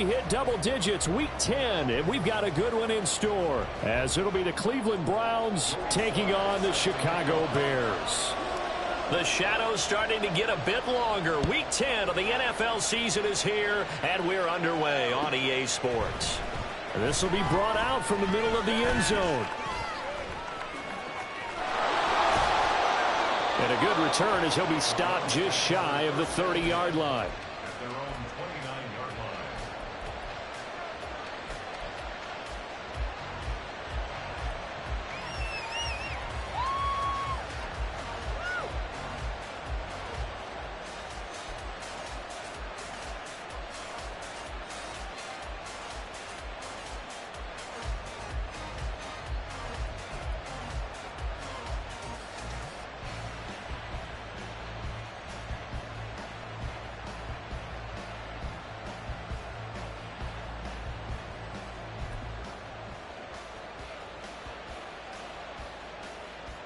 Hit double digits week 10, and we've got a good one in store, as it'll be the Cleveland Browns taking on the Chicago Bears. The shadow's starting to get a bit longer. Week 10 of the NFL season is here, and we're underway on EA Sports. This will be brought out from the middle of the end zone. And a good return as he'll be stopped just shy of the 30-yard line.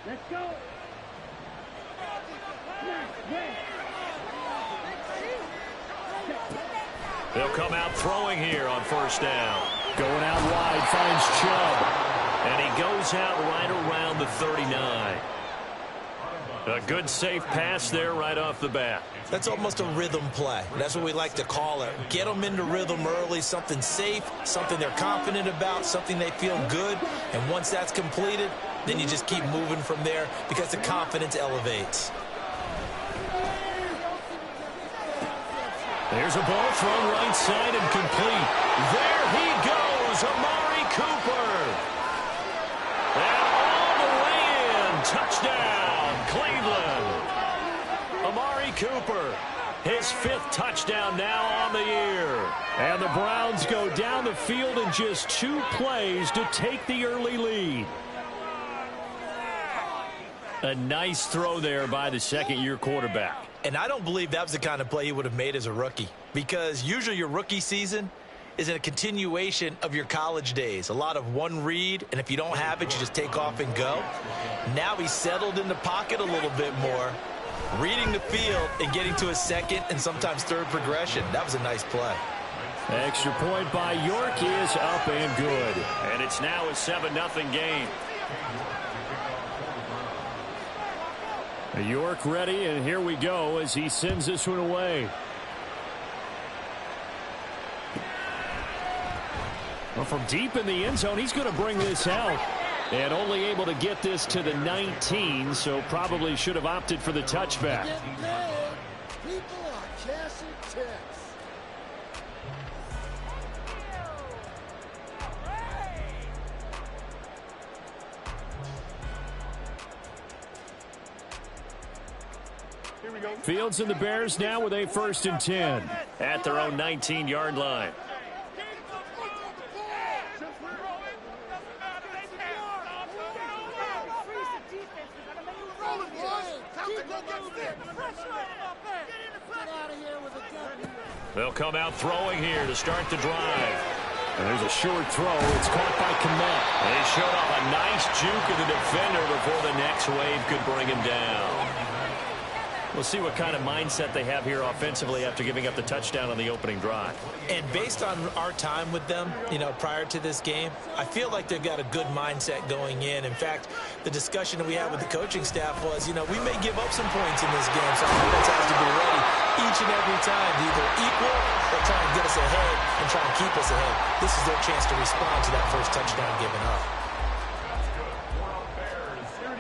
Let's go. They'll come out throwing here on first down. Going out wide, finds Chubb. And he goes out right around the 39. A good safe pass there right off the bat. That's almost a rhythm play. That's what we like to call it. Get them into rhythm early, something safe, something they're confident about, something they feel good. And once that's completed, then you just keep moving from there because the confidence elevates. There's a ball thrown right side and complete. There he goes, Amari Cooper. And all the way in, touchdown, Cleveland. Amari Cooper, his 5th touchdown now on the year. And the Browns go down the field in just 2 plays to take the early lead. A nice throw there by the second-year quarterback. And I don't believe that was the kind of play he would have made as a rookie, because usually your rookie season is a continuation of your college days. A lot of one read, and if you don't have it, you just take off and go. Now he's settled in the pocket a little bit more, reading the field and getting to a second and sometimes third progression. That was a nice play. Extra point by York is up and good. And it's now a 7-0 game. York ready, and here we go as he sends this one away. Well, from deep in the end zone, he's going to bring this out. And only able to get this to the 19, so probably should have opted for the touchback. People are cashing checks. Fields and the Bears now with a 1st and 10. At their own 19-yard line. They'll come out throwing here to start the drive. And there's a short throw. It's caught by Kmet. They showed off a nice juke of the defender before the next wave could bring him down. We'll see what kind of mindset they have here offensively after giving up the touchdown on the opening drive. And based on our time with them, prior to this game, I feel like they've got a good mindset going in. In fact, the discussion that we had with the coaching staff was, we may give up some points in this game, so our defense has to be ready each and every time to either equal or try and get us ahead and try and keep us ahead. This is their chance to respond to that first touchdown given up.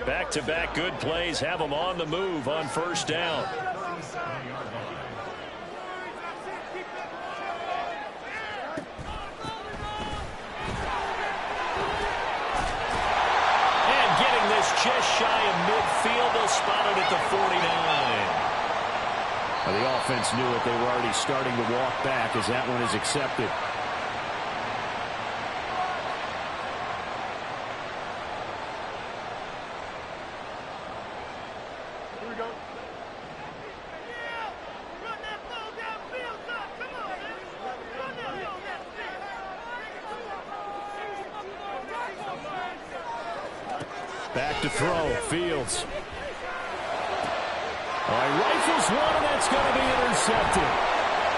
Back-to-back good plays have them on the move on first down. And getting this just shy of midfield, they'll spot it at the 49. Well, the offense knew it. They were already starting to walk back as that one is accepted. Back to throw, Fields. All right, rifles one, and that's going to be intercepted.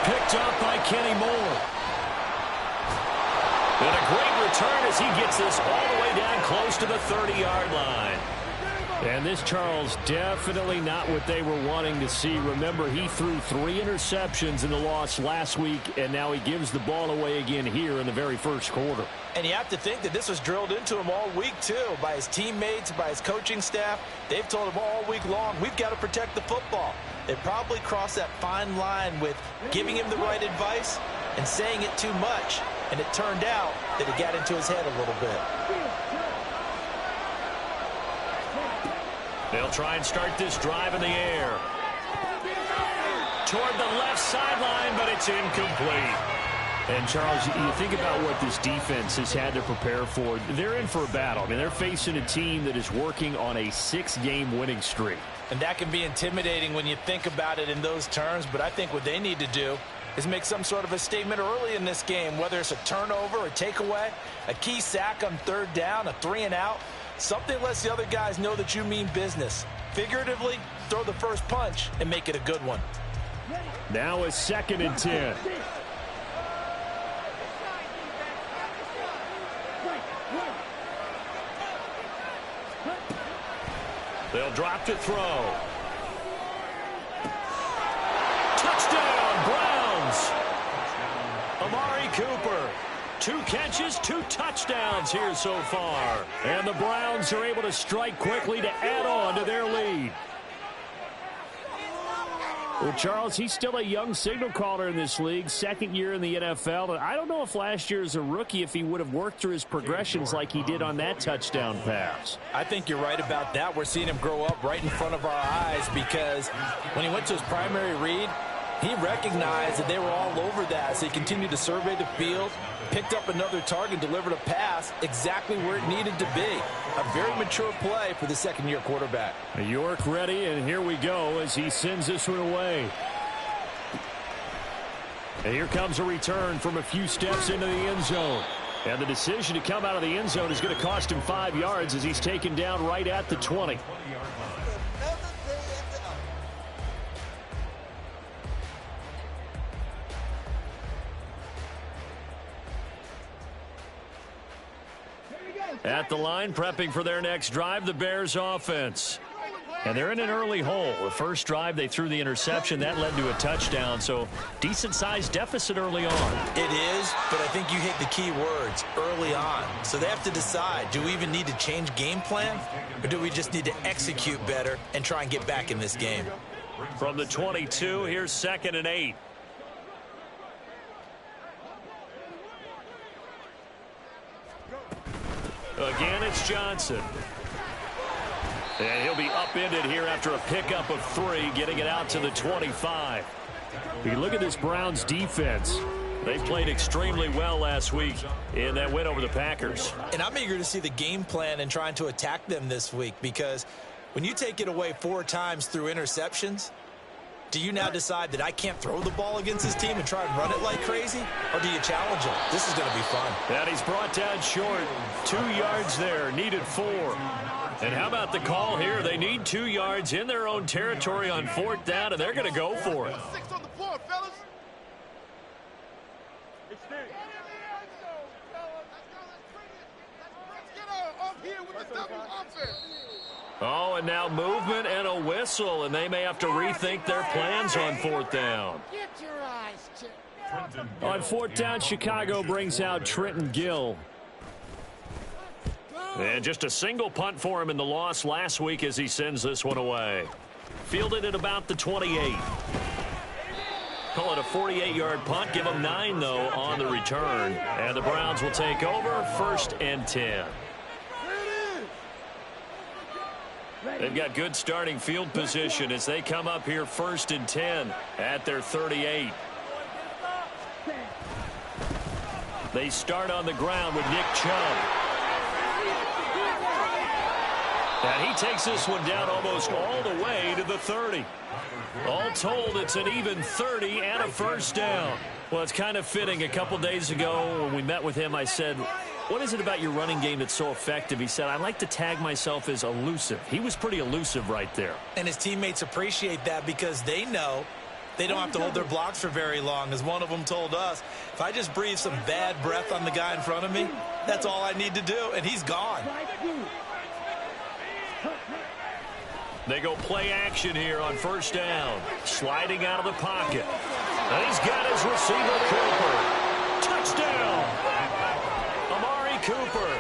Picked up by Kenny Moore. return as he gets this all the way down close to the 30-yard line. And this, Charles, definitely not what they were wanting to see. Remember, he threw 3 interceptions in the loss last week, and now he gives the ball away again here in the very first quarter. And you have to think that this was drilled into him all week, too, by his teammates, by his coaching staff. They've told him all week long, we've got to protect the football. They probably crossed that fine line with giving him the right advice and saying it too much, and it turned out that it got into his head a little bit. They'll try and start this drive in the air. Toward the left sideline, but it's incomplete. And, Charles, you think about what this defense has had to prepare for. They're in for a battle. I mean, they're facing a team that is working on a 6-game winning streak. And that can be intimidating when you think about it in those terms, but I think what they need to do is make some sort of a statement early in this game, whether it's a turnover, a takeaway, a key sack on 3rd down, a 3-and-out. Something lets the other guys know that you mean business. Figuratively, throw the first punch and make it a good one. Now a 2nd and 10. They'll drop to throw. Touchdown, Browns. Amari Cooper. 2 catches, 2 touchdowns here so far. And the Browns are able to strike quickly to add on to their lead. Well, Charles, he's still a young signal caller in this league, 2nd year in the NFL. And I don't know if last year as a rookie, if he would have worked through his progressions like he did on that touchdown pass. I think you're right about that. We're seeing him grow up right in front of our eyes because when he went to his primary read, he recognized that they were all over that. So he continued to survey the field, picked up another target, delivered a pass exactly where it needed to be. A very mature play for the 2nd-year quarterback. York ready, and here we go as he sends this one away. And here comes a return from a few steps into the end zone. And the decision to come out of the end zone is going to cost him 5 yards as he's taken down right at the 20. At the line, prepping for their next drive, the Bears offense. And they're in an early hole. The first drive, they threw the interception. That led to a touchdown, so decent-sized deficit early on. It is, but I think you hit the key words, early on. So they have to decide, do we even need to change game plan, or do we just need to execute better and try and get back in this game? From the 22, here's 2nd and 8. Again, it's Johnson. And he'll be upended here after a pickup of 3, getting it out to the 25. You look at this Browns defense. They played extremely well last week in that win over the Packers. And I'm eager to see the game plan and trying to attack them this week because when you take it away 4 times through interceptions, do you now decide that I can't throw the ball against this team and try and run it like crazy? Or do you challenge them? This is going to be fun. And he's brought down short. 2 yards there, needed 4. And how about the call here? They need 2 yards in their own territory on 4th down, and they're going to go for it. 6 on the board, fellas. Let's get up here with the double offense. Oh, and now movement and a whistle, and they may have to rethink their plans on 4th down. Get your eyes checked. On 4th down, Chicago brings out Trenton Gill. And just a single punt for him in the loss last week as he sends this one away. Fielded at about the 28. Call it a 48-yard punt. Give them 9, though, on the return. And the Browns will take over 1st and 10. They've got good starting field position as they come up here 1st and 10 at their 38. They start on the ground with Nick Chubb. And he takes this one down almost all the way to the 30. All told, it's an even 30 and a 1st down. Well, it's kind of fitting. A couple days ago when we met with him, I said, what is it about your running game that's so effective? He said, I like to tag myself as elusive. He was pretty elusive right there. And his teammates appreciate that because they know they don't have to hold their blocks for very long. As one of them told us, if I just breathe some bad breath on the guy in front of me, that's all I need to do, and he's gone. They go play action here on first down. Sliding out of the pocket. And he's got his receiver, Cooper. Touchdown! Amari Cooper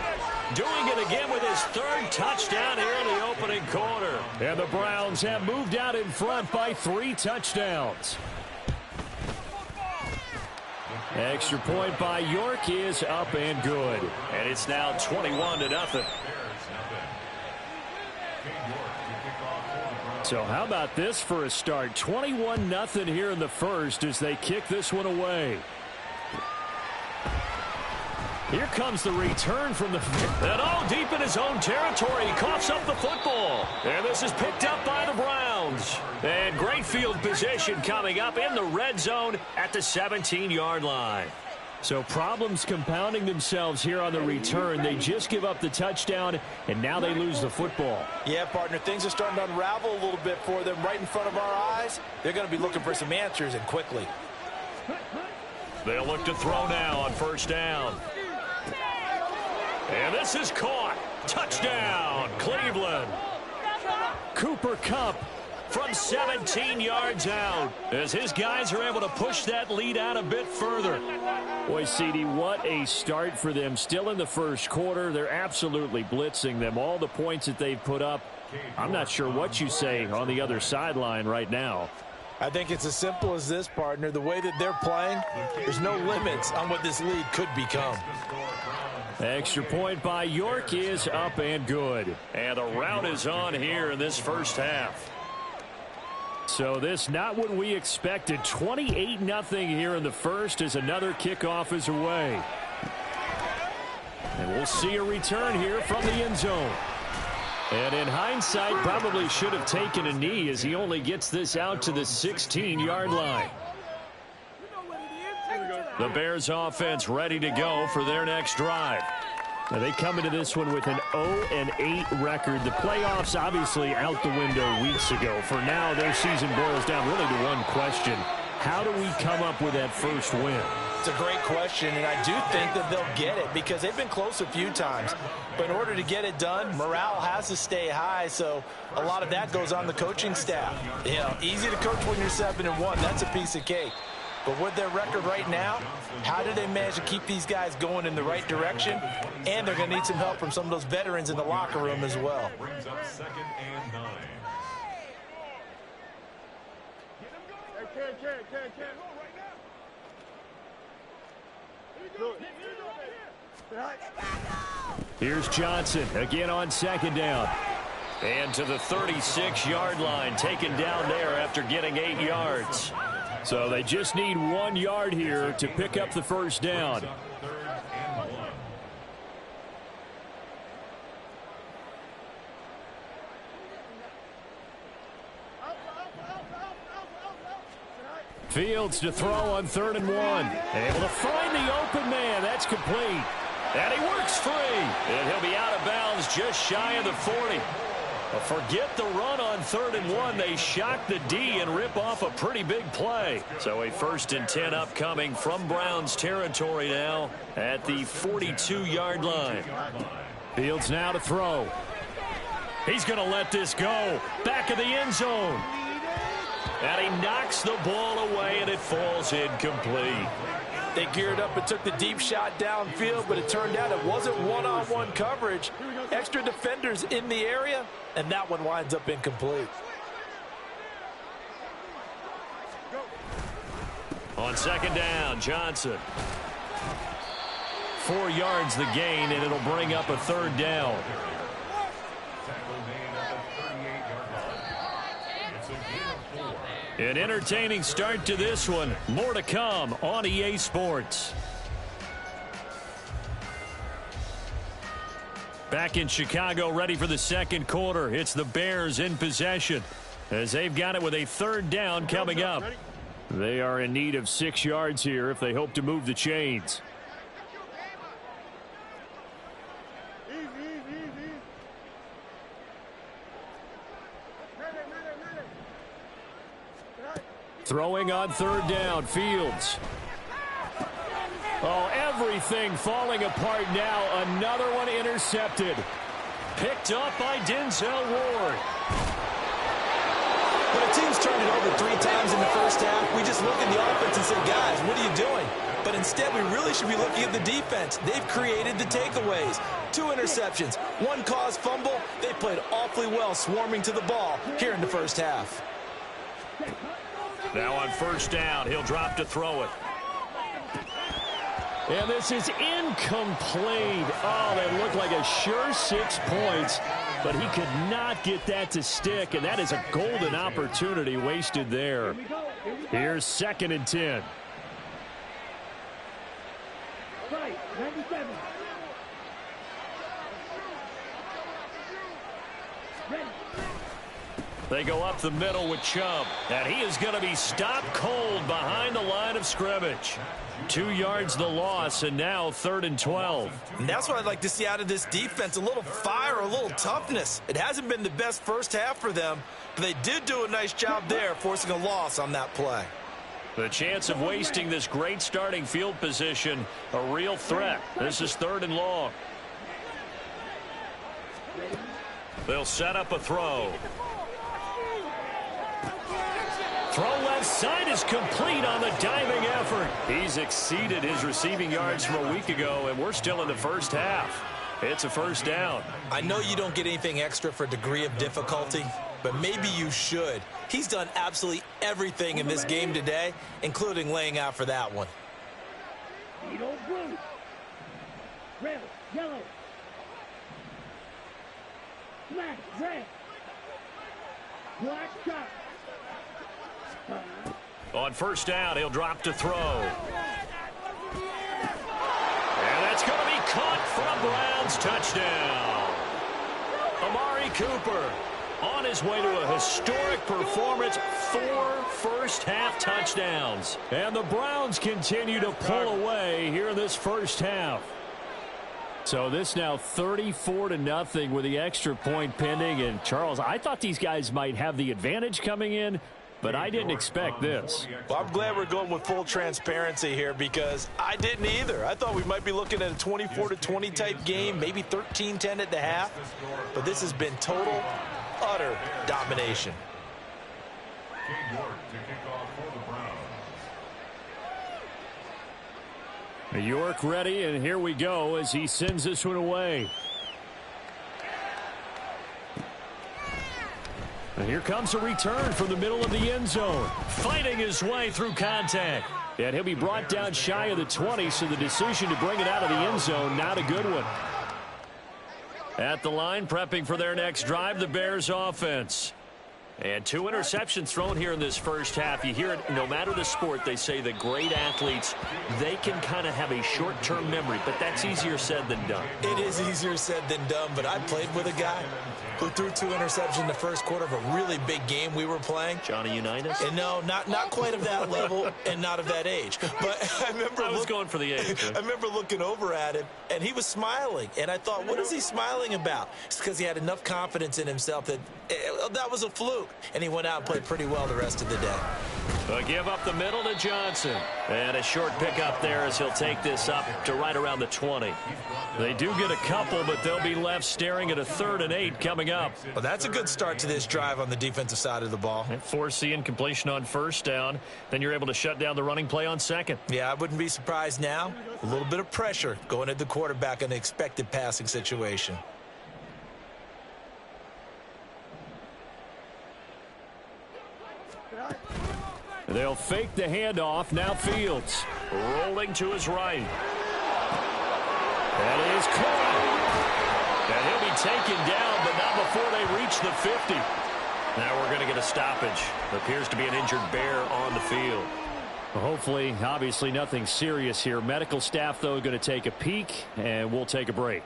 doing it again with his third touchdown here in the opening quarter. And the Browns have moved out in front by 3 touchdowns. Extra point by York is up and good. And it's now 21-0. So how about this for a start? 21-0 here in the first as they kick this one away. Here comes the return from the... And all deep in his own territory. He coughs up the football. And this is picked up by the Browns. And great field position coming up in the red zone at the 17-yard line. So problems compounding themselves here on the return. They just give up the touchdown, and now they lose the football. Yeah, partner, things are starting to unravel a little bit for them right in front of our eyes. They're going to be looking for some answers, and quickly. They'll look to throw now on first down. And this is caught. Touchdown, Cleveland. Cooper Kupp from 17 yards out as his guys are able to push that lead out a bit further. Boy, CD, what a start for them. Still in the first quarter. They're absolutely blitzing them. All the points that they've put up, I'm not sure what you say on the other sideline right now. I think it's as simple as this, partner. The way that they're playing, there's no limits on what this lead could become. Extra point by York is up and good. And the route is on here in this first half. So this not what we expected. 28-0 here in the first as another kickoff is away. And we'll see a return here from the end zone. And in hindsight, probably should have taken a knee as he only gets this out to the 16-yard line. The Bears offense ready to go for their next drive. Now they come into this one with an 0-8 record. The playoffs obviously out the window weeks ago. For now, their season boils down really to one question. How do we come up with that first win? It's a great question, and I do think that they'll get it because they've been close a few times. But in order to get it done, morale has to stay high, so a lot of that goes on the coaching staff. You know, easy to coach when you're 7-1. That's a piece of cake. But with their record right now, how do they manage to keep these guys going in the right direction? And they're going to need some help from some of those veterans in the locker room as well. Brings up 2nd and 9. Here's Johnson again on 2nd down. And to the 36-yard line, taken down there after getting 8 yards. So they just need 1 yard here to pick up the first down. Fields to throw on 3rd and 1. Able to find the open man. That's complete. And he works free. And he'll be out of bounds just shy of the 40. Forget the run on 3rd and 1. They shock the D and rip off a pretty big play. So a 1st and 10 upcoming from Browns territory now at the 42-yard line. Fields now to throw. He's going to let this go. Back of the end zone. And he knocks the ball away, and it falls incomplete. They geared up and took the deep shot downfield, but it turned out it wasn't one-on-one coverage. Extra defenders in the area, and that one winds up incomplete. On 2nd down, Johnson. 4 yards the gain, and it'll bring up a 3rd down. An entertaining start to this one. More to come on EA Sports. Back in Chicago, ready for the 2nd quarter. It's the Bears in possession as they've got it with a 3rd down coming up. They are in need of 6 yards here if they hope to move the chains. Throwing on third down, Fields. Oh, everything falling apart now. Another one intercepted. Picked up by Denzel Ward. When a team's turned it over 3 times in the first half, we just look at the offense and say, guys, what are you doing? But instead, we really should be looking at the defense. They've created the takeaways. 2 interceptions, 1 caused fumble. They played awfully well swarming to the ball here in the first half. Now on first down, he'll drop to throw it. And this is incomplete. Oh, that looked like a sure 6 points, but he could not get that to stick, and that is a golden opportunity wasted there. Here's 2nd and 10. Right, 97. Ready. They go up the middle with Chubb, and he is going to be stopped cold behind the line of scrimmage. 2 yards the loss, and now 3rd and 12. And that's what I'd like to see out of this defense, a little fire, a little toughness. It hasn't been the best first half for them, but they did do a nice job there, forcing a loss on that play. The chance of wasting this great starting field position, a real threat. This is 3rd and long. They'll set up a throw. Throw left side is complete on the diving effort. He's exceeded his receiving yards from a week ago, and we're still in the first half. It's a first down. I know you don't get anything extra for degree of difficulty, but maybe you should. He's done absolutely everything in this game today, including laying out for that one. Blue. Red, yellow. Black, red. Black, stop. On first down, he'll drop to throw. And that's going to be caught for a Browns touchdown. Amari Cooper on his way to a historic performance, 4 first-half touchdowns. And the Browns continue to pull away here in this first half. So this now 34-0 with the extra point pending. And, Charles, I thought these guys might have the advantage coming in, but I didn't expect this. Well, I'm glad we're going with full transparency here because I didn't either. I thought we might be looking at a 24-20 type game, maybe 13-10 at the half. But this has been total, utter domination. York ready, and here we go as he sends this one away. And here comes a return from the middle of the end zone. Fighting his way through contact. And he'll be brought down shy of the 20, so the decision to bring it out of the end zone, not a good one. At the line, prepping for their next drive, the Bears offense. And 2 interceptions thrown here in this first half. You hear it, no matter the sport, they say the great athletes, they can kind of have a short-term memory, but that's easier said than done. It is easier said than done, but I played with a guy who threw 2 interceptions in the first quarter of a really big game we were playing. Johnny Unitas? And no, not quite of that level and not of that age. But I was going for the age. I remember looking over at him, and he was smiling. And I thought, what is he smiling about? It's because he had enough confidence in himself that that was a fluke. And he went out and played pretty well the rest of the day. A give up the middle to Johnson. And a short pickup there as he'll take this up to right around the 20. They do get a couple, but they'll be left staring at a 3rd and 8 coming up. Well, that's a good start to this drive on the defensive side of the ball. And force the incompletion on first down. Then you're able to shut down the running play on 2nd. Yeah, I wouldn't be surprised now. A little bit of pressure going at the quarterback in the expected passing situation. They'll fake the handoff. Now Fields. Rolling to his right. That is caught. And he'll be taken down, but not before they reach the 50. Now we're going to get a stoppage. Appears to be an injured Bear on the field. Well, hopefully, obviously nothing serious here. Medical staff, though, going to take a peek, and we'll take a break.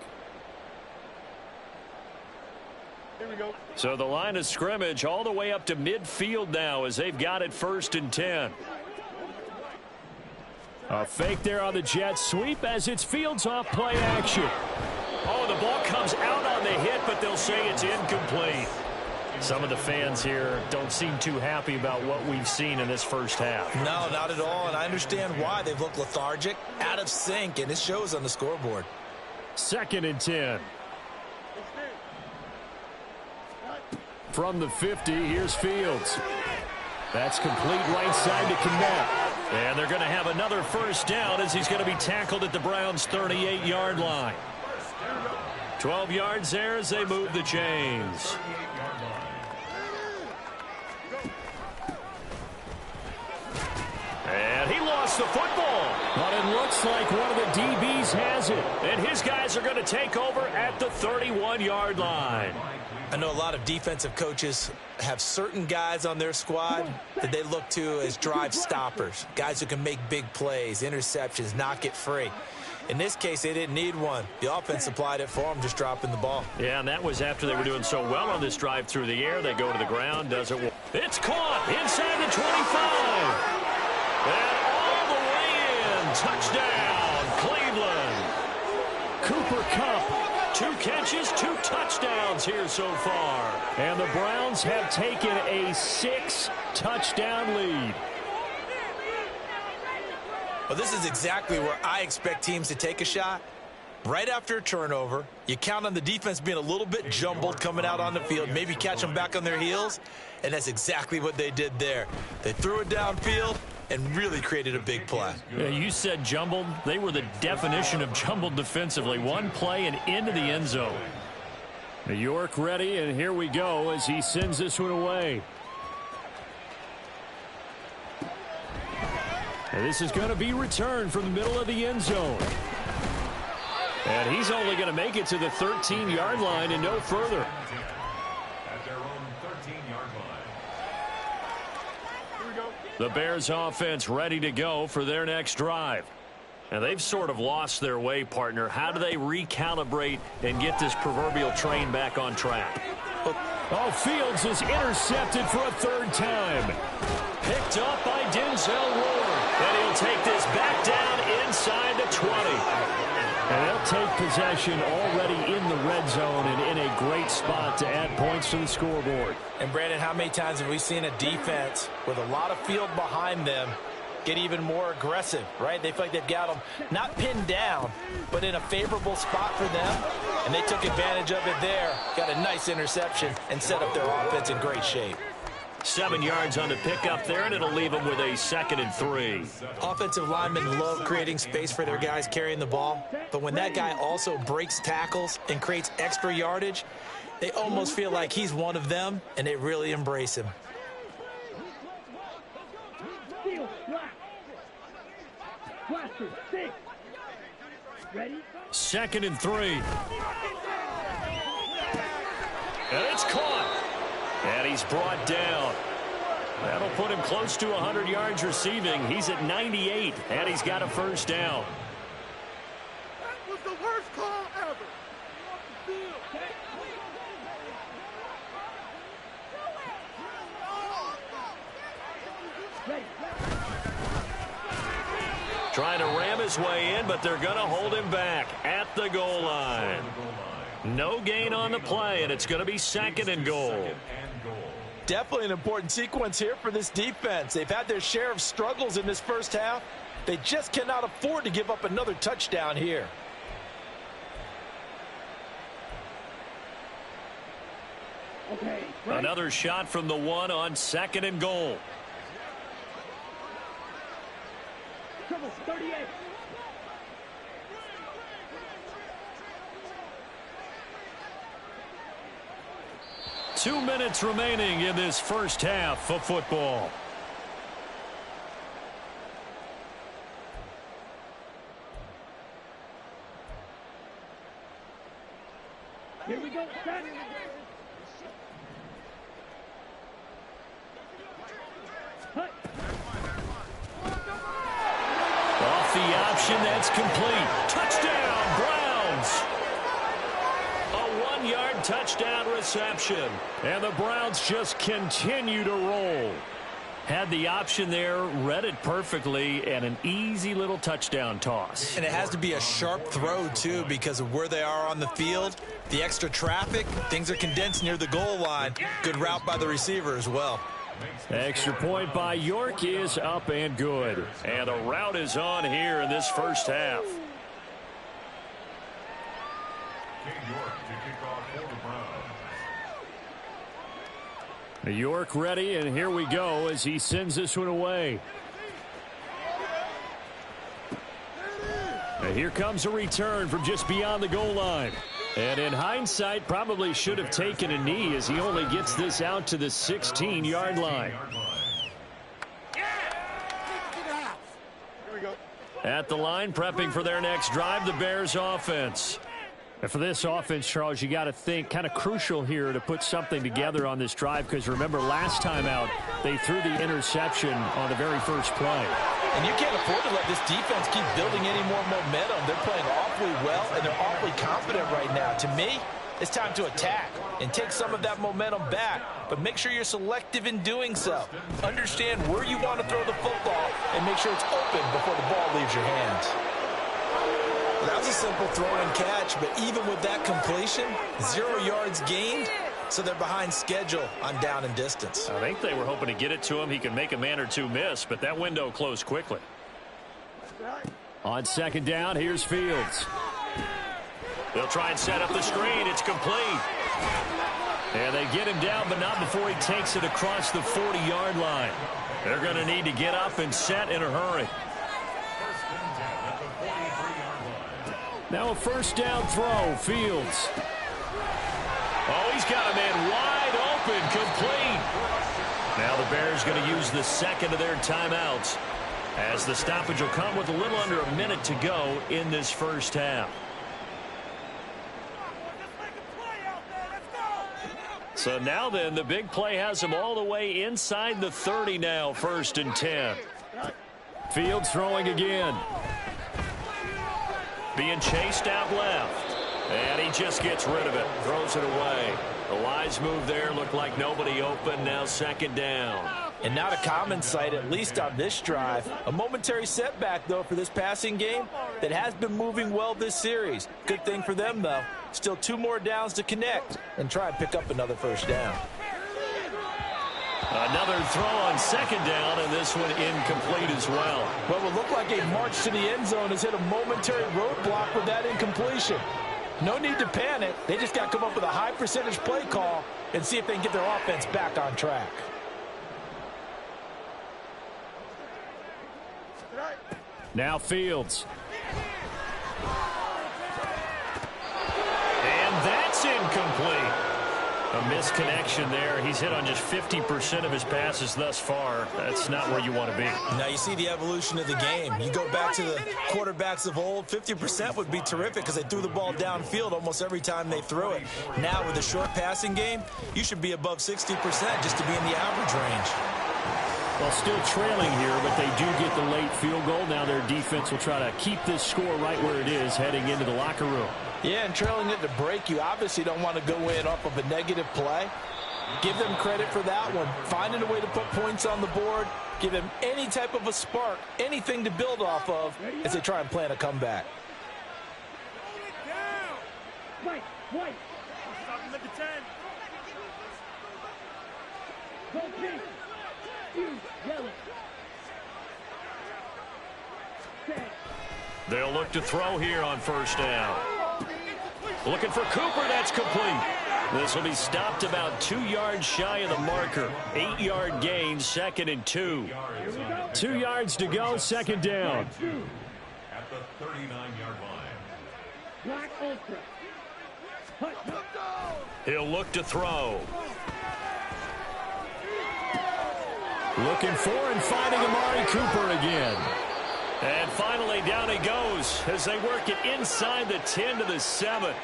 So the line of scrimmage all the way up to midfield now as they've got it 1st and 10. A fake there on the jet sweep as it's Fields off play action. Oh, the ball comes out on the hit, but they'll say it's incomplete. Some of the fans here don't seem too happy about what we've seen in this first half. No, not at all, and I understand why. They've looked lethargic, out of sync, and it shows on the scoreboard. 2nd and 10. From the 50, here's Fields. That's complete right side to connect. And they're going to have another first down as he's going to be tackled at the Browns' 38-yard line. 12 yards there as they move the chains. And he lost the football. But it looks like one of the DBs has it. And his guys are going to take over at the 31-yard line. I know a lot of defensive coaches have certain guys on their squad that they look to as drive stoppers, guys who can make big plays, interceptions, knock it free. In this case, they didn't need one. The offense supplied it for them, just dropping the ball. Yeah, and that was after they were doing so well on this drive through the air. They go to the ground, does it. It's caught inside the 25. And all the way in. Touchdown, Cleveland. Cooper Kupp. 2 catches, 2 touchdowns here so far. And the Browns have taken a 6-touchdown lead. Well, this is exactly where I expect teams to take a shot. Right after a turnover, you count on the defense being a little bit jumbled coming out on the field, maybe catch them back on their heels, and that's exactly what they did there. They threw it downfield and really created a big play. Yeah, you said jumbled. They were the definition of jumbled defensively. One play and into the end zone. New York ready, and here we go as he sends this one away. And this is going to be returned from the middle of the end zone. And he's only going to make it to the 13-yard line and no further. At their own 13-yard line. The Bears offense ready to go for their next drive. And they've sort of lost their way, partner. How do they recalibrate and get this proverbial train back on track? Oh, Fields is intercepted for a 3rd time. Picked up by Denzel Ward. And he'll take this back down inside the 20. And they'll take possession already in the red zone and in a great spot to add points to the scoreboard. And, Brandon, how many times have we seen a defense with a lot of field behind them get even more aggressive, right? They feel like they've got them not pinned down, but in a favorable spot for them, and they took advantage of it there, got a nice interception, and set up their offense in great shape. 7 yards on the pickup there, and it'll leave them with a 2nd and 3. Offensive linemen love creating space for their guys carrying the ball, but when that guy also breaks tackles and creates extra yardage, they almost feel like he's one of them, and they really embrace him. Steal, flat. Blaster, 6. Ready? 2nd and 3. And it's caught. And he's brought down. That'll put him close to 100 yards receiving. He's at 98, and he's got a first down. That was the worst call ever. Ready. Trying to ram his way in, but they're going to hold him back at the goal line. No gain on the play, and it's going to be 2nd and goal. Definitely an important sequence here for this defense. They've had their share of struggles in this first half. They just cannot afford to give up another touchdown here. Okay. Ready? Another shot from the 1 on 2nd and goal. Trouble, 38. Two minutes remaining in this first half of football. Here we go. Set. Hut. Off the option, that's complete. Touchdown, Browns. A 1-yard touchdown reception. And the Browns just continue to roll. Had the option there, read it perfectly, and an easy little touchdown toss. And it has to be a sharp throw, too, because of where they are on the field. The extra traffic, things are condensed near the goal line. Good route by the receiver as well. Extra point by York is up and good. And a rout is on here in this first half. York ready, and here we go as he sends this one away. And here comes a return from just beyond the goal line. And in hindsight, probably should have taken a knee as he only gets this out to the 16-yard line. At the line, prepping for their next drive, the Bears offense. And for this offense, Charles, you got to think kind of crucial here to put something together on this drive, because remember last time out they threw the interception on the very first play. And you can't afford to let this defense keep building any more momentum. They're playing awfully well, and they're awfully confident right now. To me, it's time to attack and take some of that momentum back, but make sure you're selective in doing so. Understand where you want to throw the football and make sure it's open before the ball leaves your hands. That was a simple throw and catch, but even with that completion, 0 yards gained, so they're behind schedule on down and distance. I think they were hoping to get it to him. He could make a man or two miss, but that window closed quickly. On second down, here's Fields. They'll try and set up the screen. It's complete. And they get him down, but not before he takes it across the 40-yard line. They're going to need to get up and set in a hurry. Now a first down throw, Fields. Oh, he's got a man wide open, complete. Now the Bears going to use the second of their timeouts, as the stoppage will come with a little under a minute to go in this first half. So now then, the big play has him all the way inside the 30 now, 1st and 10. Fields throwing again. Being chased out left. And he just gets rid of it. Throws it away. A wise move there. Looked like nobody open. Now 2nd down. And not a common sight, at least on this drive. A momentary setback, though, for this passing game that has been moving well this series. Good thing for them, though. Still 2 more downs to connect and try and pick up another first down. Another throw on 2nd down, and this one incomplete as well. What would look like a march to the end zone has hit a momentary roadblock with that incompletion. No need to panic. They just got to come up with a high percentage play call and see if they can get their offense back on track. Now Fields. And that's incomplete. A misconnection there. He's hit on just 50% of his passes thus far. That's not where you want to be. Now you see the evolution of the game. You go back to the quarterbacks of old, 50% would be terrific because they threw the ball downfield almost every time they threw it. Now with a short passing game, you should be above 60% just to be in the average range. Well, still trailing here, but they do get the late field goal. Now their defense will try to keep this score right where it is heading into the locker room. Yeah, and trailing it to break, you obviously don't want to go in off of a negative play. Give them credit for that one. Finding a way to put points on the board. Give them any type of a spark, anything to build off of as they try and plan a comeback. White. Stop at the 10. Go pink. You yellow. Set. They'll look to throw here on 1st down. Looking for Cooper. That's complete. This will be stopped about 2 yards shy of the marker. 8-yard gain, 2nd and 2. 2 yards to go, 2nd down. At the 39-yard line. Black Ultra. He'll look to throw. Looking for and finding Amari Cooper again. And finally, down he goes as they work it inside the 10 to the 7.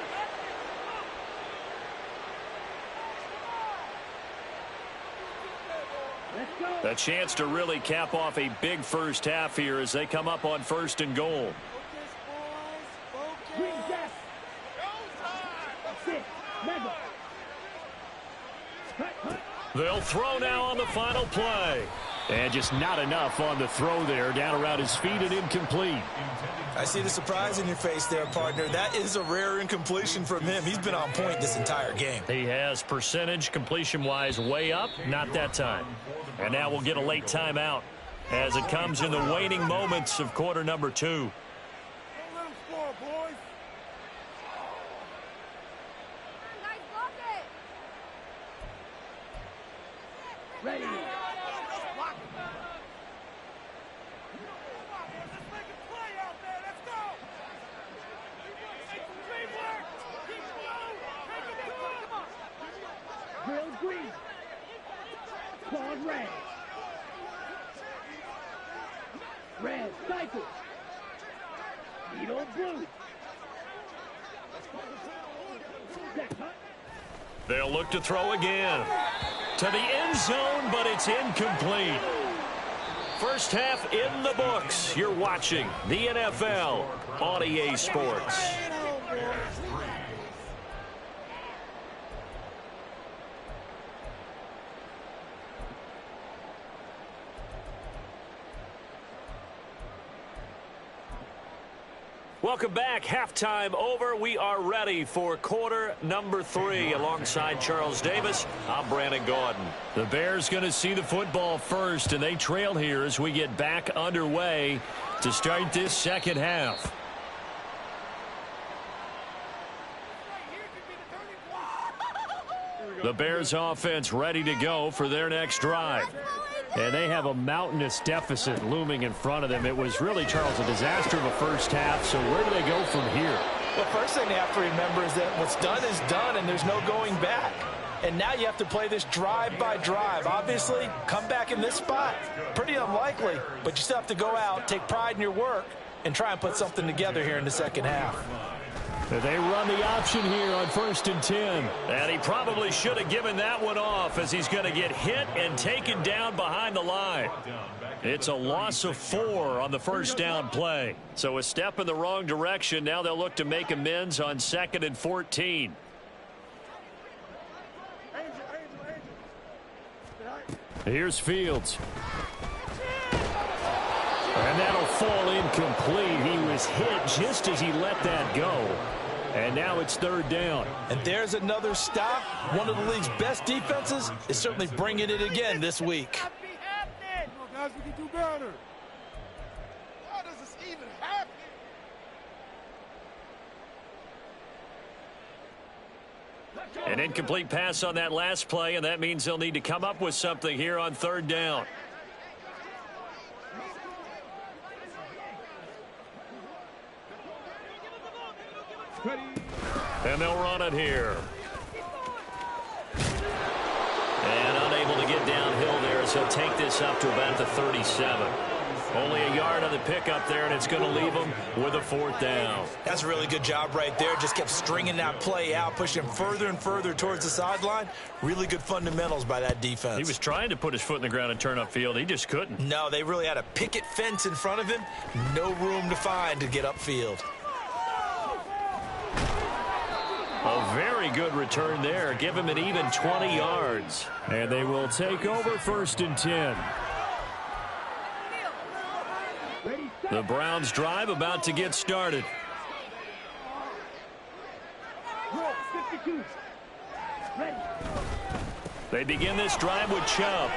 A chance to really cap off a big first half here as they come up on 1st and goal. Green death. Sit. Level. They'll throw now on the final play. And just not enough on the throw there. Down around his feet and incomplete. I see the surprise in your face there, partner. That is a rare incompletion from him. He's been on point this entire game. He has percentage completion-wise way up. Not that time. And now we'll get a late timeout as it comes in the waning moments of quarter number 2. Don't let him score, boys. Ready. Let's make a play out there. Let's go. Teamwork. Keep going. Make it good. Drill green. Claws red. Red cycle. Needle blue. Set cut. They'll look to throw again. To the end zone, but it's incomplete. First half in the books. You're watching the NFL on EA Sports. Welcome back. Halftime over. We are ready for quarter number 3. Alongside Charles Davis, I'm Brandon Gordon. The Bears going to see the football first, and they trail here as we get back underway to start this second half. The Bears offense ready to go for their next drive. And they have a mountainous deficit looming in front of them. It was really, Charles, a disaster of a first half. So where do they go from here? The first thing they have to remember is that what's done is done, and there's no going back. And now you have to play this drive by drive. Obviously, come back in this spot. Pretty unlikely, but you still have to go out, take pride in your work, and try and put something together here in the second half. They run the option here on 1st and 10. And he probably should have given that one off as he's going to get hit and taken down behind the line. It's a loss of 4 on the first down play. So a step in the wrong direction. Now they'll look to make amends on 2nd and 14. Here's Fields. And that'll fall incomplete. He was hit just as he let that go. And now it's 3rd down. And there's another stop. One of the league's best defenses is certainly bringing it again this week. Come on, guys, we can do better. How does this even happen? An incomplete pass on that last play, and that means they'll need to come up with something here on 3rd down. And they'll run it here. And unable to get downhill there, so he'll take this up to about the 37. Only a yard on the pickup there, and it's going to leave him with a 4th down. That's a really good job right there. Just kept stringing that play out, pushing him further and further towards the sideline. Really good fundamentals by that defense. He was trying to put his foot in the ground and turn upfield. He just couldn't. No, they really had a picket fence in front of him. No room to find to get upfield. A very good return there. Give him an even 20 yards. And they will take over 1st and 10. The Browns drive about to get started. They begin this drive with Chubb.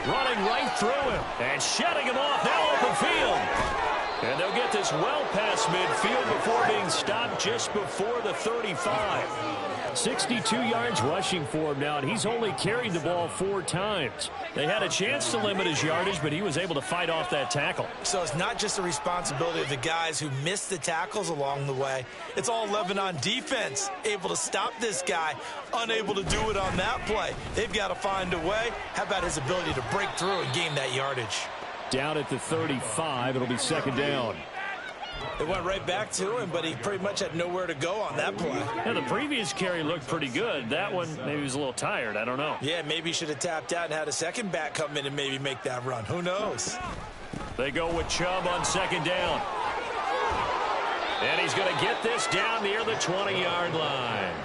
Running right through him and shutting him off now open field. And they'll get this well past midfield before being stopped just before the 35. 62 yards rushing for him now, and he's only carried the ball 4 times. They had a chance to limit his yardage, but he was able to fight off that tackle. So it's not just the responsibility of the guys who missed the tackles along the way. It's all 11 on defense, able to stop this guy, unable to do it on that play. They've got to find a way. How about his ability to break through and gain that yardage? Down at the 35, it'll be 2nd down. It went right back to him, but he pretty much had nowhere to go on that play. Yeah, the previous carry looked pretty good. That one, maybe he was a little tired. I don't know. Yeah, maybe he should have tapped out and had a second back come in and maybe make that run. Who knows? They go with Chubb on 2nd down. And he's going to get this down near the 20-yard line.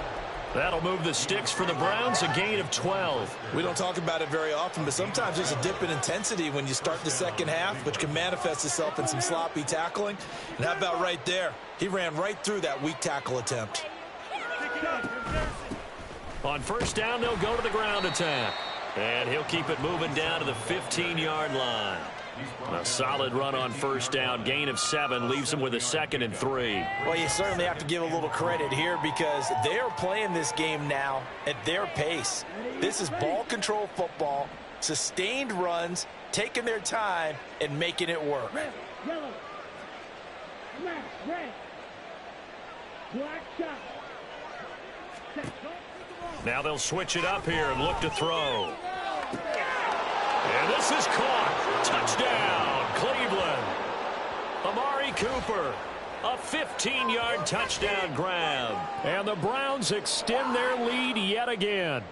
That'll move the sticks for the Browns, a gain of 12. We don't talk about it very often, but sometimes there's a dip in intensity when you start the second half, which can manifest itself in some sloppy tackling. And how about right there? He ran right through that weak tackle attempt. On first down, they'll go to the ground attack. And he'll keep it moving down to the 15-yard line. A solid run on first down. Gain of 7 leaves him with a 2nd and 3. Well, you certainly have to give a little credit here because they are playing this game now at their pace. This is ball control football, sustained runs, taking their time, and making it work. Red, yellow, smash, red, black shot. Set, go. Now they'll switch it up here and look to throw. And this is caught. Touchdown, Cleveland. Amari Cooper, a 15-yard touchdown grab. And the Browns extend their lead yet again.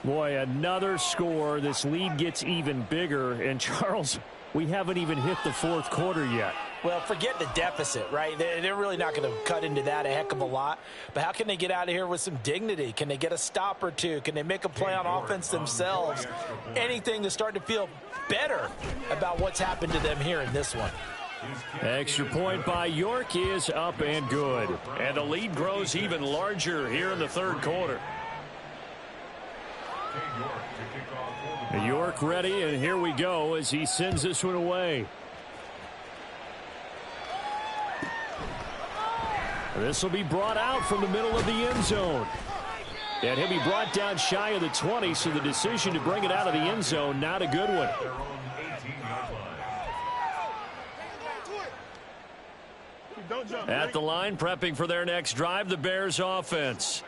Boy, another score. This lead gets even bigger. And, Charles, we haven't even hit the fourth quarter yet. Well, forget the deficit, right? They're really not going to cut into that a heck of a lot. But how can they get out of here with some dignity? Can they get a stop or two? Can they make a play on offense themselves? Anything to start to feel better about what's happened to them here in this one. Extra point by York is up and good. And the lead grows even larger here in the third quarter. York ready, and here we go as he sends this one away. This will be brought out from the middle of the end zone. And he'll be brought down shy of the 20, so the decision to bring it out of the end zone, not a good one. At the line, prepping for their next drive, the Bears offense.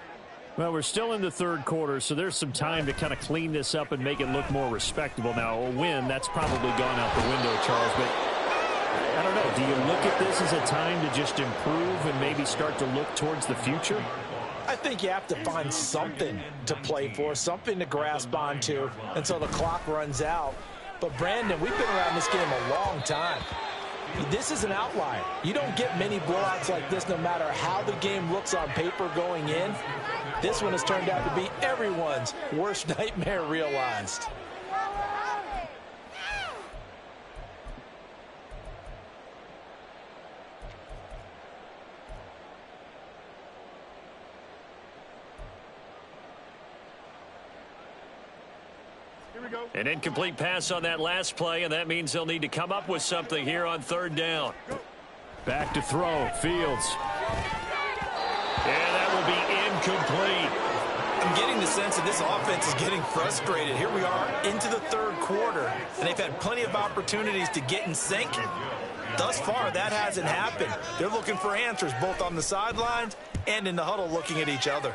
Well, we're still in the third quarter, so there's some time to kind of clean this up and make it look more respectable. Now, a win, that's probably gone out the window, Charles, but I don't know. Do you look at this as a time to just improve and maybe start to look towards the future? I think you have to find something to play for, something to grasp onto until the clock runs out. But, Brandon, we've been around this game a long time. This is an outlier. You don't get many blowouts like this no matter how the game looks on paper going in. This one has turned out to be everyone's worst nightmare realized. An incomplete pass on that last play, and that means they'll need to come up with something here on third down. Back to throw, Fields. And that will be incomplete. I'm getting the sense that this offense is getting frustrated. Here we are into the third quarter, and they've had plenty of opportunities to get in sync. Thus far, that hasn't happened. They're looking for answers both on the sidelines and in the huddle looking at each other.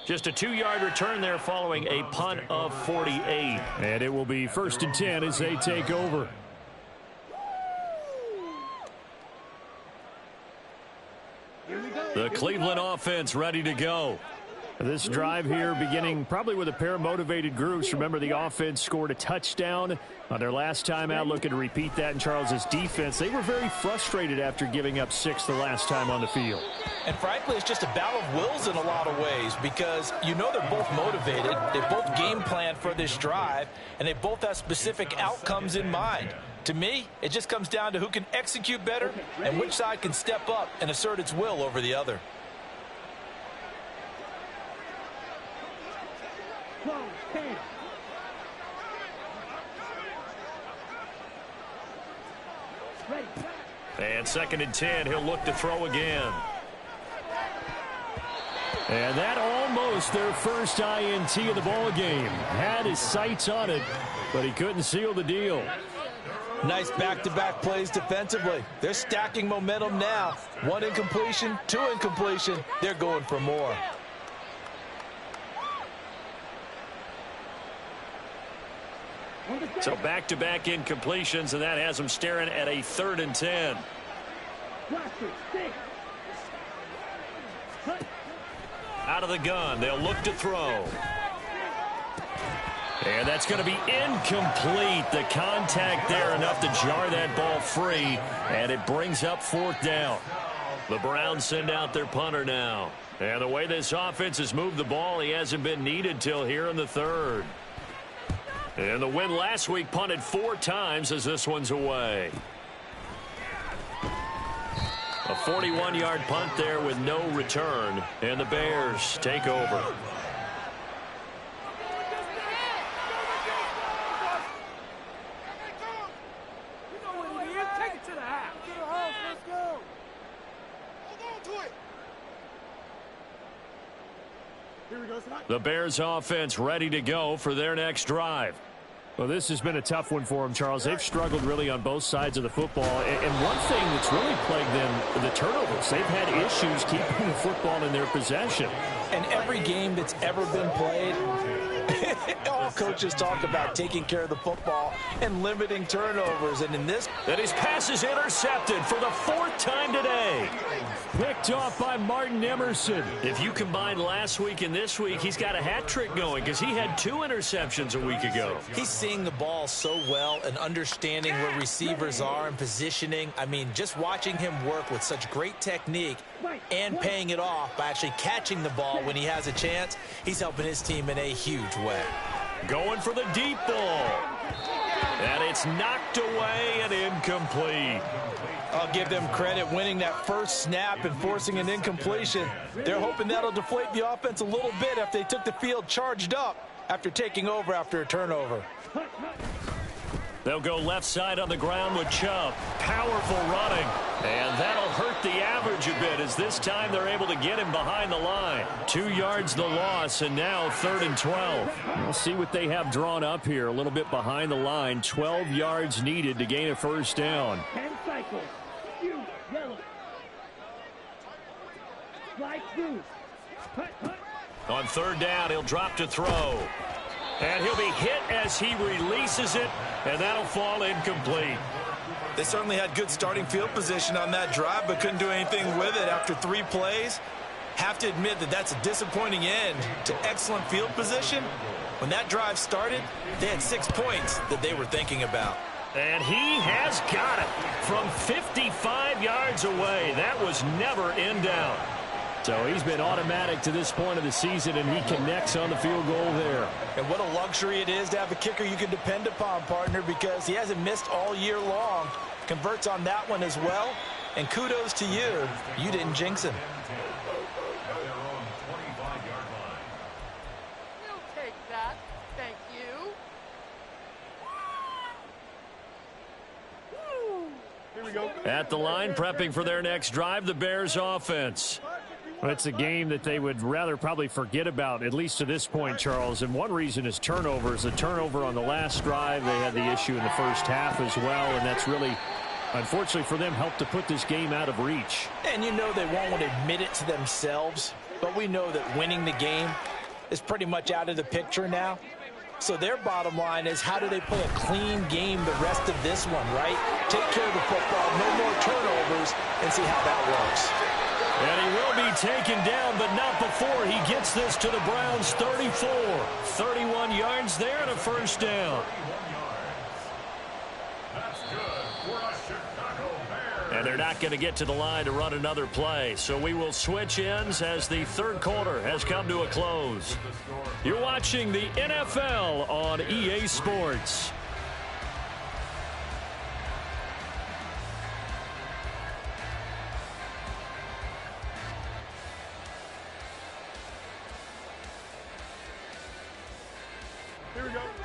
Just a 2-yard return there following a punt of 48. And it will be 1st and 10 as they take over. The Cleveland offense ready to go. This drive here beginning probably with a pair of motivated groups. Remember, the offense scored a touchdown on their last time out. Looking to repeat that in Charles's defense. They were very frustrated after giving up 6 the last time on the field. And frankly, it's just a battle of wills in a lot of ways because you know they're both motivated. They both game planned for this drive, and they both have specific outcomes in mind. To me, it just comes down to who can execute better and which side can step up and assert its will over the other. And 2nd and 10, he'll look to throw again. And that almost their first INT of the ball game. Had his sights on it, but he couldn't seal the deal. Nice back-to-back plays defensively. They're stacking momentum now. 1 incompletion, 2 incompletion. They're going for more. So back-to-back incompletions, and that has them staring at a 3rd and 10. Out of the gun, they'll look to throw. And that's going to be incomplete. The contact there enough to jar that ball free, and it brings up 4th down. The Browns send out their punter now. And the way this offense has moved the ball, he hasn't been needed till here in the third. And the win last week punted 4 times as this one's away. A 41-yard punt there with no return. And the Bears take over. Take it to the house. Let's go. Hold on to it. Here we go, son. The Bears offense ready to go for their next drive. Well, this has been a tough one for them, Charles. They've struggled really on both sides of the football. And one thing that's really plagued them, the turnovers. They've had issues keeping the football in their possession. And every game that's ever been played, all coaches talk about taking care of the football and limiting turnovers. And in this, and his pass is intercepted for the 4th time today. Picked off by Martin Emerson. If you combine last week and this week, he's got a hat trick going because he had 2 interceptions a week ago. He's seeing the ball so well and understanding where receivers are and positioning. I mean, just watching him work with such great technique and paying it off by actually catching the ball when he has a chance, he's helping his team in a huge way. Going for the deep ball. And it's knocked away and incomplete. I'll give them credit winning that first snap and forcing an incompletion. They're hoping that'll deflate the offense a little bit if they took the field charged up after taking over after a turnover. They'll go left side on the ground with Chubb. Powerful running. And that'll hurt the average a bit as this time they're able to get him behind the line. 2 yards the loss, and now 3rd and 12. We'll see what they have drawn up here. A little bit behind the line. 12 yards needed to gain a first down. 10 cycles. You, yellow. Slide through. Cut. On 3rd down, he'll drop to throw. And he'll be hit as he releases it, and that'll fall incomplete. They certainly had good starting field position on that drive, but couldn't do anything with it after 3 plays. Have to admit that that's a disappointing end to excellent field position. When that drive started, they had 6 points that they were thinking about. And he has got it from 55 yards away. That was never in doubt. So he's been automatic to this point of the season, and he connects on the field goal there. And what a luxury it is to have a kicker you can depend upon, partner, because he hasn't missed all year long. Converts on that one as well. And kudos to you. You didn't jinx him. You'll take that. Thank you. Here we go. At the line, prepping for their next drive, the Bears offense. Well, it's a game that they would rather probably forget about, at least to this point, Charles. And one reason is turnovers. The turnover on the last drive, they had the issue in the first half as well, and that's really, unfortunately for them, helped to put this game out of reach. And you know they won't want to admit it to themselves, but we know that winning the game is pretty much out of the picture now. So their bottom line is, how do they play a clean game the rest of this one, right? Take care of the football, no more turnovers, and see how that works. And he will be taken down, but not before he gets this to the Browns' 34. 31 yards there and a first down. And they're not going to get to the line to run another play. So we will switch ends as the 3rd quarter has come to a close. You're watching the NFL on EA Sports.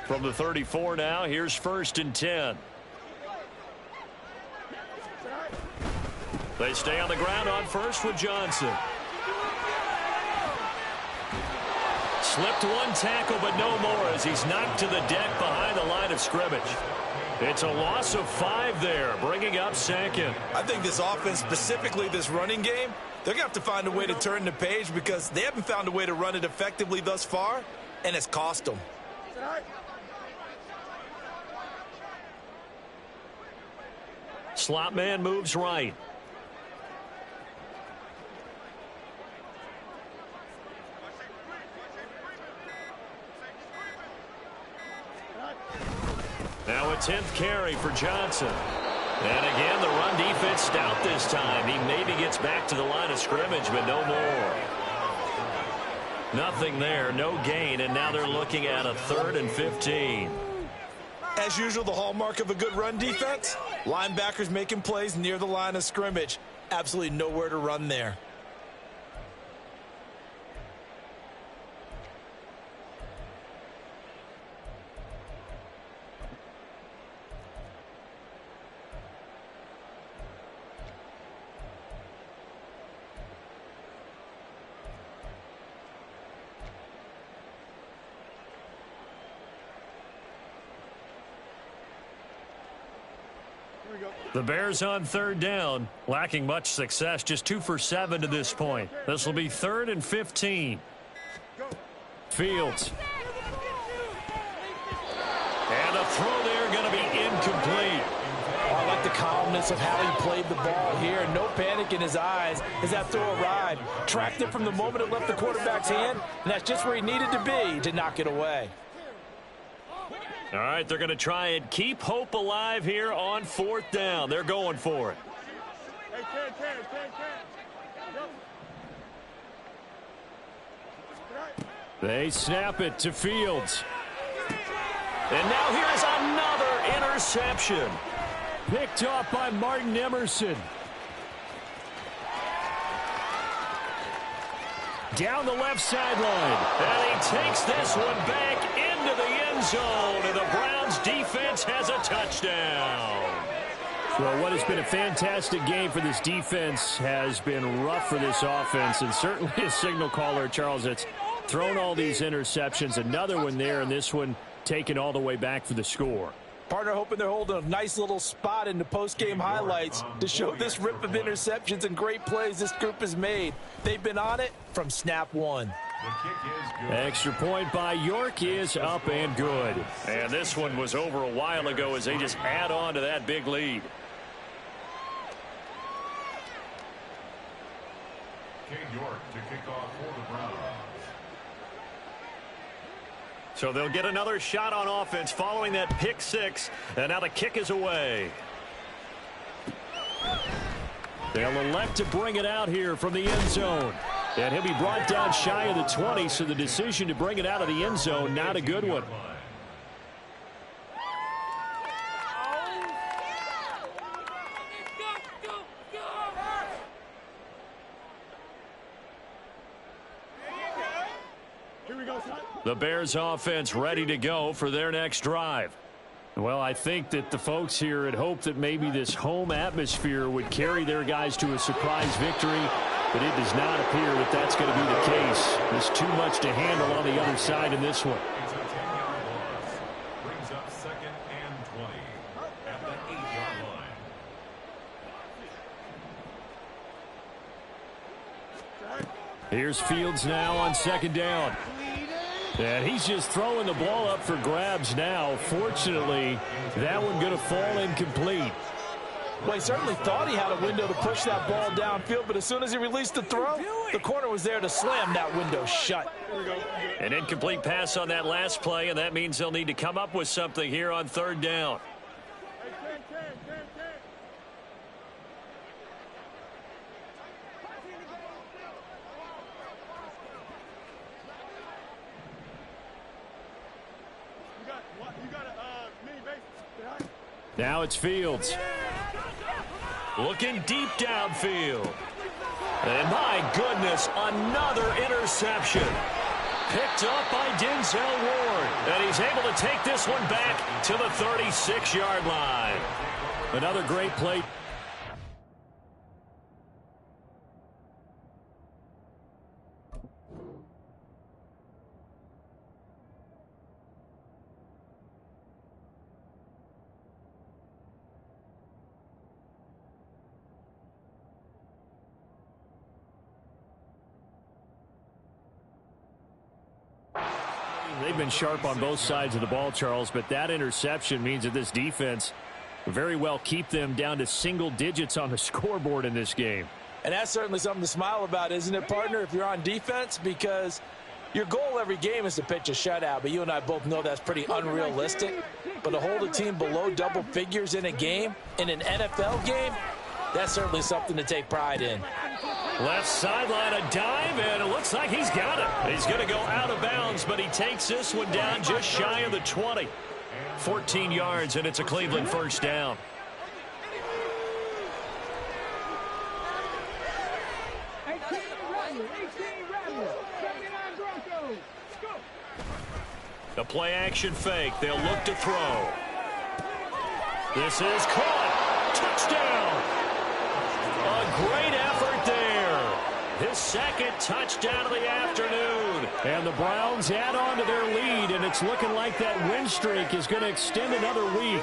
From the 34 now, here's 1st and 10. They stay on the ground on first with Johnson. Slipped 1 tackle, but no more as he's knocked to the deck behind the line of scrimmage. It's a loss of 5 there, bringing up 2nd. I think this offense, specifically this running game, they're going to have to find a way to turn the page because they haven't found a way to run it effectively thus far, and it's cost them. Slot man moves right. Now a 10th carry for Johnson. And again, the run defense defense stout this time. He maybe gets back to the line of scrimmage, but no more. Nothing there, no gain, and now they're looking at a 3rd and 15. As usual, the hallmark of a good run defense, linebackers making plays near the line of scrimmage. Absolutely nowhere to run there. The Bears on 3rd down, lacking much success, just 2 for 7 to this point. This will be 3rd and 15. Fields. And a throw there going to be incomplete. Oh, I like the calmness of how he played the ball here. No panic in his eyes as that throw arrived. Tracked it from the moment it left the quarterback's hand, and that's just where he needed to be to knock it away. All right, they're going to try and keep hope alive here on 4th down. They're going for it. They snap it to Fields. And now here's another interception. Picked off by Martin Emerson. Down the left sideline. And he takes this one back into the end zone. And the Browns defense has a touchdown. Well, what has been a fantastic game for this defense has been rough for this offense. And certainly a signal caller, Charles, that's thrown all these interceptions. Another one there, and this one taken all the way back for the score. Partner hoping they're holding a nice little spot in the post-game highlights to show this rip of interceptions and great plays this group has made. They've been on it from snap one. Extra point by York is up and good. And this one was over a while ago as they just add on to that big lead. York to kick off for the Browns. So they'll get another shot on offense following that pick six. And now the kick is away. They'll elect to bring it out here from the end zone. And he'll be brought down shy of the 20, so the decision to bring it out of the end zone, not a good one. The Bears offense ready to go for their next drive. Well, I think that the folks here had hoped that maybe this home atmosphere would carry their guys to a surprise victory, but it does not appear that that's going to be the case. There's too much to handle on the other side in this one. It's a 10-yard loss. Brings up 2nd and 20 at the 8-yard line. Here's Fields now on 2nd down. And he's just throwing the ball up for grabs now. Fortunately, that one going to fall incomplete. Well, he certainly thought he had a window to push that ball downfield, but as soon as he released the throw, the corner was there to slam that window shut. An incomplete pass on that last play, and that means they'll need to come up with something here on 3rd down. Now it's Fields. Looking deep downfield. And my goodness, another interception. Picked up by Denzel Ward. And he's able to take this one back to the 36-yard line. Another great play. They've been sharp on both sides of the ball, Charles, but that interception means that this defense very well keep them down to single digits on the scoreboard in this game. And that's certainly something to smile about, isn't it, partner, if you're on defense? Because your goal every game is to pitch a shutout, but you and I both know that's pretty unrealistic. But to hold a team below double figures in a game, in an NFL game, That's certainly something to take pride in. Left sideline, a dive, and it looks like he's got it. He's going to go out of bounds, but he takes this one down just shy of the 20. 14 yards, and it's a Cleveland first down. The play-action fake. They'll look to throw. This is caught. Touchdown. A great effort there. His second touchdown of the afternoon. And the Browns add on to their lead, and it's looking like that win streak is going to extend another week.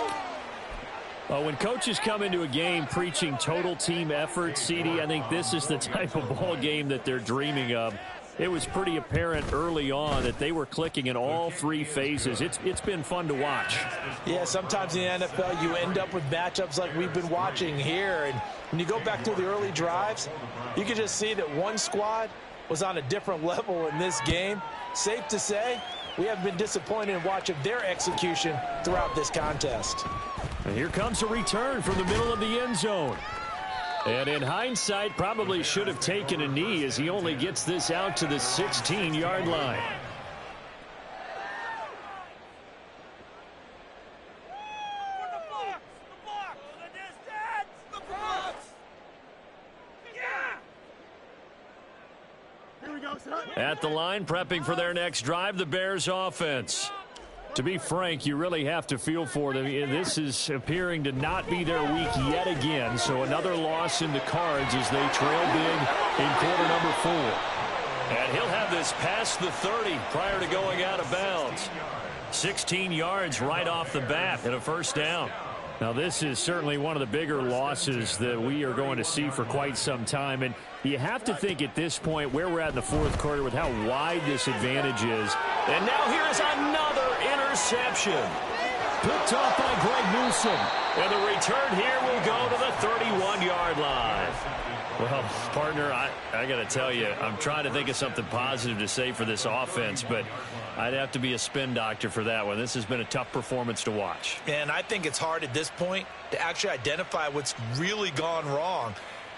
When coaches come into a game preaching total team effort, CD, I think this is the type of ball game that they're dreaming of. It was pretty apparent early on that they were clicking in all three phases. It's been fun to watch. Yeah, sometimes in the NFL you end up with matchups like we've been watching here. And when you go back to the early drives, you can just see that one squad was on a different level in this game. Safe to say, we have been disappointed in watching their execution throughout this contest. And here comes a return from the middle of the end zone. And in hindsight, probably should have taken a knee as he only gets this out to the 16-yard line. At the line, prepping for their next drive, the Bears offense. To be frank, you really have to feel for them. This is appearing to not be their week yet again. So another loss in the cards as they trail big in quarter number 4. And he'll have this past the 30 prior to going out of bounds. 16 yards right off the bat and a first down. Now, this is certainly one of the bigger losses that we are going to see for quite some time. And you have to think at this point where we're at in the fourth quarter with how wide this advantage is. And now here is another interception. Picked off by Greg Newsom. And the return here will go to the 31-yard line. Well, partner, I got to tell you, I'm trying to think of something positive to say for this offense, but I'd have to be a spin doctor for that one. This has been a tough performance to watch. And I think it's hard at this point to actually identify what's really gone wrong.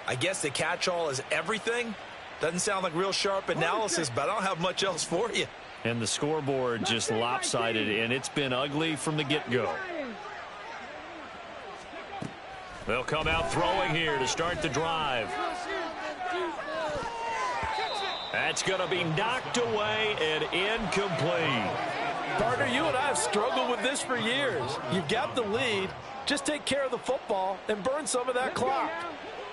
I guess the catch-all is everything. Doesn't sound like real sharp analysis, but I don't have much else for you. And the scoreboard just lopsided, and it's been ugly from the get-go. They'll come out throwing here to start the drive. That's going to be knocked away and incomplete. Partner, you and I have struggled with this for years. You've got the lead. Just take care of the football and burn some of that clock.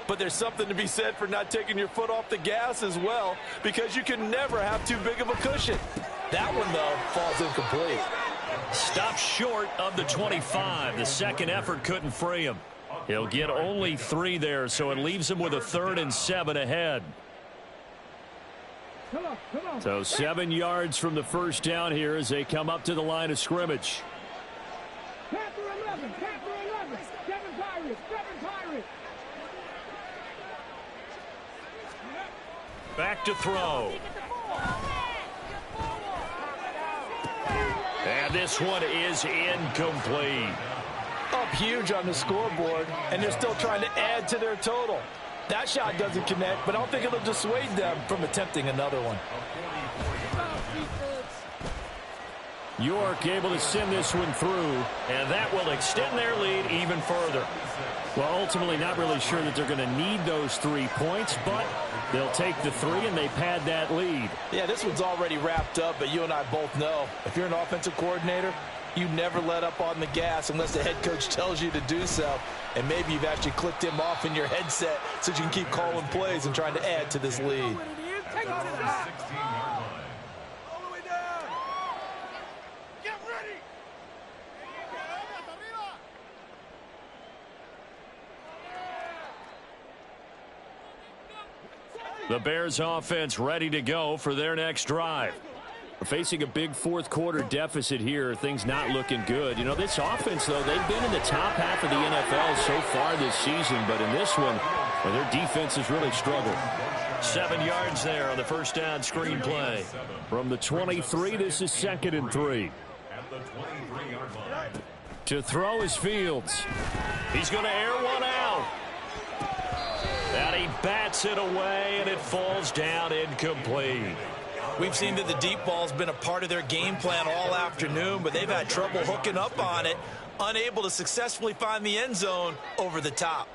But there's something to be said for not taking your foot off the gas as well, because you can never have too big of a cushion. That one, though, falls incomplete. Stopped short of the 25. The second effort couldn't free him. He'll get only 3 there, so it leaves him with a 3rd and 7 ahead. So 7 yards from the first down here as they come up to the line of scrimmage. Back to throw. And this one is incomplete. Up huge on the scoreboard, and they're still trying to add to their total. That shot doesn't connect, but I don't think it'll dissuade them from attempting another one. York able to send this one through, and that will extend their lead even further. Well, ultimately not really sure that they're going to need those 3 points, but they'll take the 3 and they pad that lead. Yeah, this one's already wrapped up, but you and I both know if you're an offensive coordinator, you never let up on the gas unless the head coach tells you to do so. And maybe you've actually clicked him off in your headset so you can keep calling plays and trying to add to this lead. The Bears offense ready to go for their next drive. Facing a big fourth quarter deficit here, things not looking good. You know, this offense, though, they've been in the top half of the NFL so far this season, but in this one, well, their defense has really struggled. 7 yards there on the first down screen play. From the 23, this is 2nd and 3. To throw is Fields. He's going to air one out. bats it away, and it falls down incomplete. We've seen that the deep ball's been a part of their game plan all afternoon, but they've had trouble hooking up on it, unable to successfully find the end zone over the top.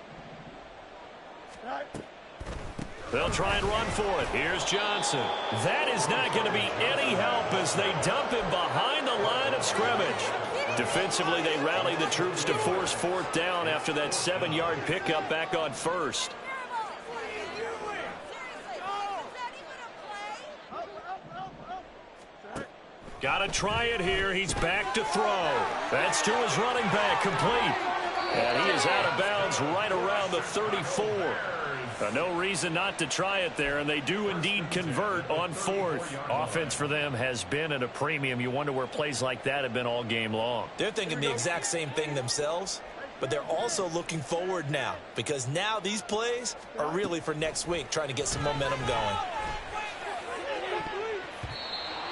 They'll try and run for it. Here's Johnson. That is not going to be any help as they dump him behind the line of scrimmage. Defensively, they rally the troops to force fourth down after that 7-yard pickup back on first. Got to try it here. He's back to throw. That's to his running back, complete. And he is out of bounds right around the 34. No reason not to try it there, and they do indeed convert on fourth. Offense for them has been at a premium. You wonder where plays like that have been all game long. They're thinking the exact same thing themselves, but they're also looking forward now, because now these plays are really for next week, trying to get some momentum going.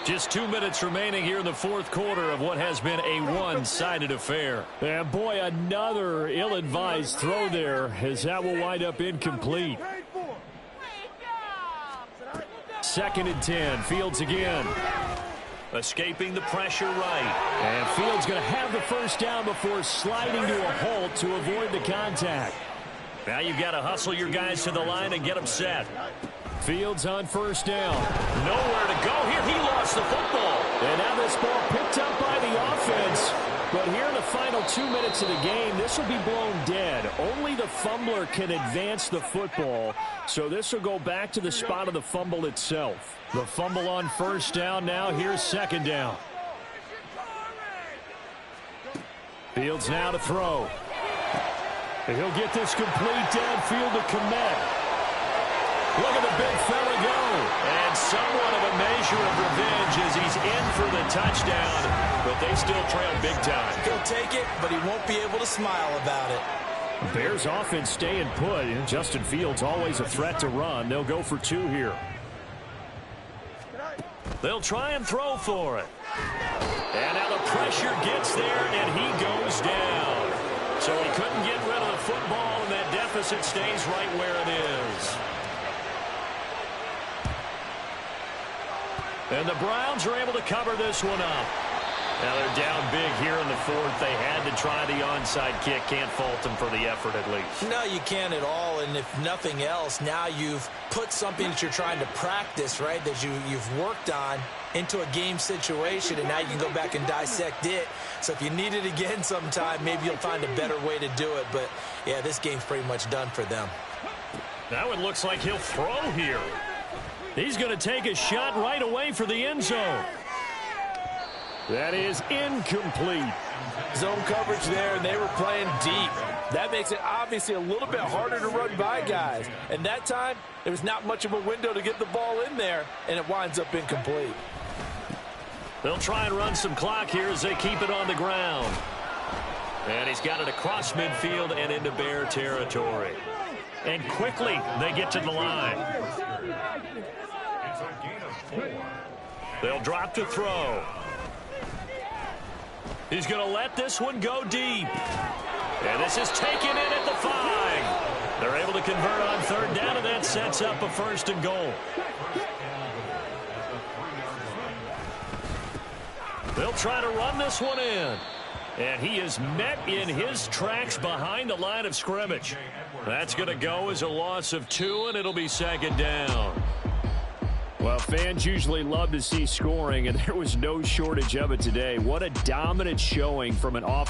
Just 2 minutes remaining here in the fourth quarter of what has been a one-sided affair. And boy, another ill-advised throw there, as that will wind up incomplete. 2nd and 10. Fields again. Escaping the pressure right. And Fields going to have the first down before sliding to a halt to avoid the contact. Now you've got to hustle your guys to the line and get them set. Fields on first down. Nowhere to go here. He lost the football. And now this ball picked up by the offense. But here in the final 2 minutes of the game, this will be blown dead. Only the fumbler can advance the football. So this will go back to the spot of the fumble itself. The fumble on first down. Now here's 2nd down. Fields now to throw. And he'll get this complete downfield to Kmet. Look at the big fella go. And somewhat of a measure of revenge as he's in for the touchdown. But they still trail big time. He'll take it, but he won't be able to smile about it. Bears offense staying put. And Justin Fields always a threat to run. They'll go for 2 here. They'll try and throw for it. And now the pressure gets there, and he goes down. So he couldn't get rid of the football, and that deficit stays right where it is. And the Browns are able to cover this one up. Now they're down big here in the fourth. They had to try the onside kick. Can't fault them for the effort at least. No, you can't at all. And if nothing else, now you've put something that you're trying to practice, right, that you've worked on into a game situation, and now you can go back and dissect it. So if you need it again sometime, maybe you'll find a better way to do it. But, yeah, this game's pretty much done for them. Now it looks like he'll throw here. He's going to take a shot right away for the end zone. That is incomplete. Zone coverage there, and they were playing deep. That makes it obviously a little bit harder to run by guys. And that time, there was not much of a window to get the ball in there, and it winds up incomplete. They'll try and run some clock here as they keep it on the ground. And he's got it across midfield and into Bear territory. And quickly, they get to the line. They'll drop to throw. He's going to let this one go deep. And this is taken in at the 5. They're able to convert on 3rd down, and that sets up a 1st and goal. They'll try to run this one in. And he is met in his tracks behind the line of scrimmage. That's going to go as a loss of 2, and it'll be 2nd down. Well, fans usually love to see scoring, and there was no shortage of it today. What a dominant showing from an offense.